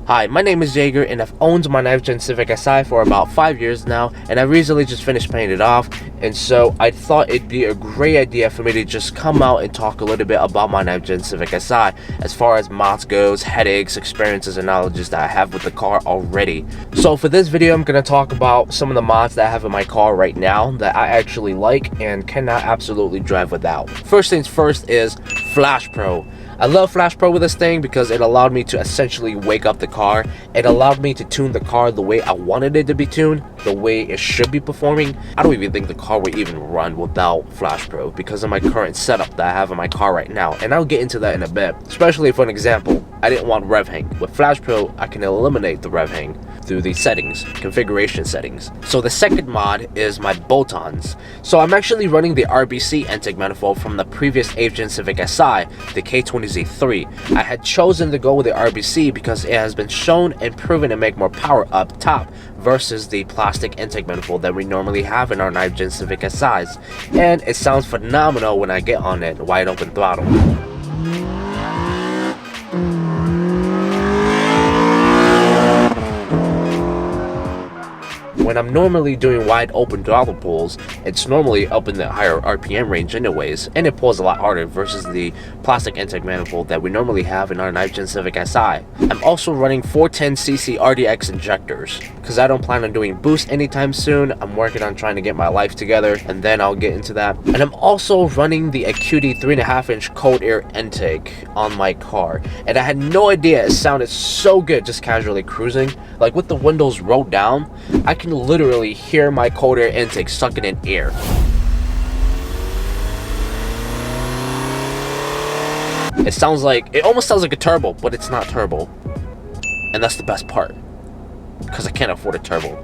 Hi, my name is Jaeger and I've owned my 9th Gen Civic Si for about 5 years now, and I recently just finished paying it off, and so I thought it'd be a great idea for me to just come out and talk a little bit about my 9th Gen Civic Si as far as mods goes, headaches, experiences, and knowledges that I have with the car already. So for this video, I'm going to talk about some of the mods that I have in my car right now that I actually like and cannot absolutely drive without. First things first is Flashpro. I love Flashpro with this thing because it allowed me to essentially wake up the car. It allowed me to tune the car the way I wanted it to be tuned, the way it should be performing. I don't even think the car would even run without Flashpro because of my current setup that I have in my car right now, and I'll get into that in a bit. Especially for an example, I didn't want rev hang. With Flashpro, I can eliminate the rev hang through the settings, configuration settings. So the second mod is my Botons. So I'm actually running the RBC intake manifold from the previous 8th Gen Civic Si, the Ktuned Z3. I had chosen to go with the RBC because it has been shown and proven to make more power up top versus the plastic intake manifold that we normally have in our 9th Gen Civic Si's. And it sounds phenomenal when I get on it wide open throttle. When I'm normally doing wide open throttle pulls, it's normally up in the higher RPM range anyways, and it pulls a lot harder versus the plastic intake manifold that we normally have in our 9th Gen Civic Si. I'm also running 410cc RDX injectors because I don't plan on doing boost anytime soon. I'm working on trying to get my life together, and then I'll get into that. And I'm also running the Acuity 3.5-inch cold air intake on my car, and I had no idea it sounded so good just casually cruising. Like with the windows rolled down, I can literally hear my cold air intake sucking in air. It almost sounds like a turbo, but it's not turbo. And that's the best part, because I can't afford a turbo.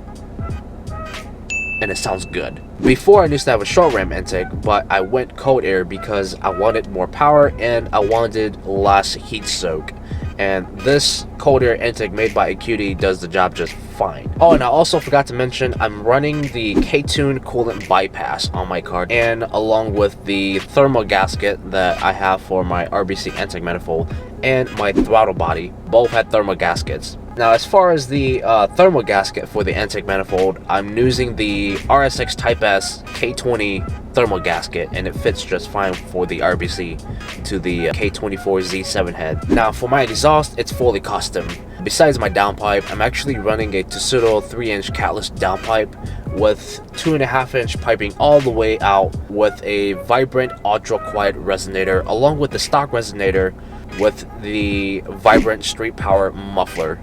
And it sounds good. Before I used to have a short ram intake, but I went cold air because I wanted more power and I wanted less heat soak. And this cold air intake made by Acuity does the job just fine. Oh, and I also forgot to mention I'm running the Ktuned coolant bypass on my car, and along with the thermal gasket that I have for my RBC intake manifold and my throttle body. Both had thermal gaskets. Now, as far as the thermal gasket for the intake manifold, I'm using the RSX Type S K20 thermal gasket, and it fits just fine for the RBC to the K24 Z7 head. Now, for my exhaust, it's fully custom. Besides my downpipe, I'm actually running a Tsudo 3-inch catless downpipe with 2.5-inch piping all the way out with a vibrant ultra quiet resonator, along with the stock resonator with the vibrant street power muffler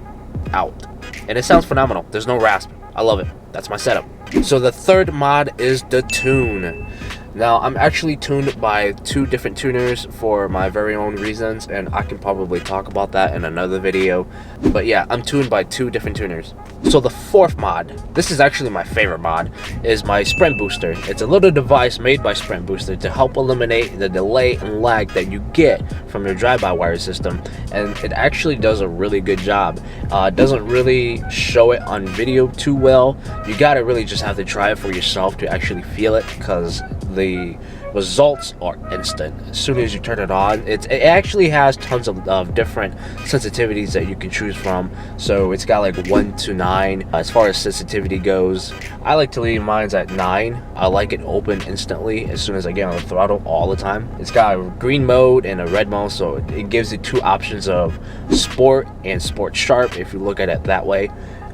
out, and it sounds phenomenal. There's no rasp. I love it. That's my setup. So the third mod is the tune. Now, I'm actually tuned by 2 different tuners for my very own reasons, and I can probably talk about that in another video. But yeah, I'm tuned by 2 different tuners. So the fourth mod, this is actually my favorite mod, is my Sprint Booster. It's a little device made by Sprint Booster to help eliminate the delay and lag that you get from your drive-by-wire system, and it actually does a really good job. It doesn't really show it on video too well. You gotta really just have to try it for yourself to actually feel it, because the results are instant. As soon as you turn it on, it actually has tons of different sensitivities that you can choose from. So it's got like 1 to 9 as far as sensitivity goes. I like to leave mine at 9. I like it open instantly as soon as I get on the throttle all the time. It's got a green mode and a red mode, so it gives you 2 options of sport and sport sharp if you look at it that way.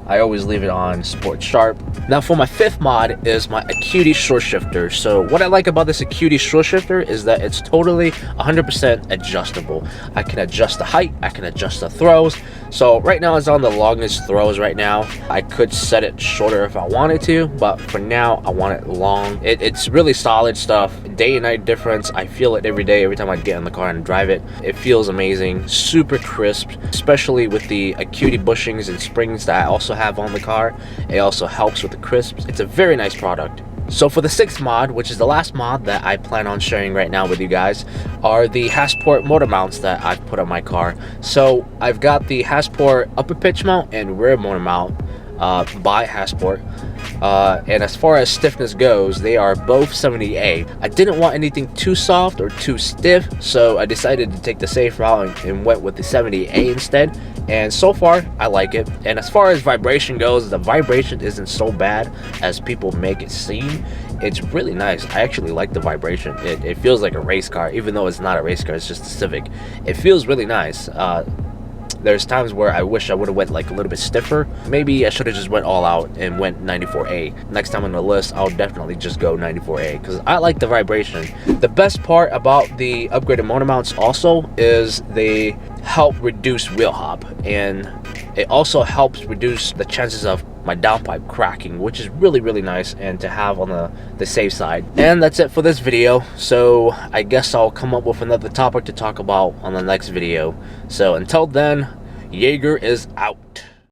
I always leave it on sport sharp. Now, for my 5th mod is my Acuity Shifter. So what I like about this Acuity Shifter is that it's totally 100% adjustable. I can adjust the height, I can adjust the throws. So right now it's on the longest throws right now. I could set it shorter if I wanted to, but for now I want it long. It's really solid stuff. Day and night difference. I feel it every day, every time I get in the car and drive it. It feels amazing, super crisp, especially with the Acuity bushings and springs that I also have on the car. It also helps with the crisps. It's a very nice product. So for the 6th mod, which is the last mod that I plan on sharing right now with you guys, are the Hastings motor mounts that I've put on my car. So I've got the Hastings upper pitch mount and rear motor mount by Hastings. And as far as stiffness goes, they are both 70A. I didn't want anything too soft or too stiff, so I decided to take the safe route and went with the 70A instead. and so far I like it. And as far as vibration goes, the vibration isn't so bad as people make it seem. It's really nice. I actually like the vibration. It feels like a race car, even though it's not a race car, it's just a Civic. It feels really nice. There's times where I wish I would have went like a little bit stiffer. Maybe I should have just went all out and went 94A. Next time on the list, I'll definitely just go 94A because I like the vibration. The best part about the upgraded motor mounts also is they help reduce wheel hop, and it also helps reduce the chances of my downpipe cracking, which is really nice and to have on the safe side. And that's it for this video, so I guess I'll come up with another topic to talk about on the next video. So until then, Jaeger is out.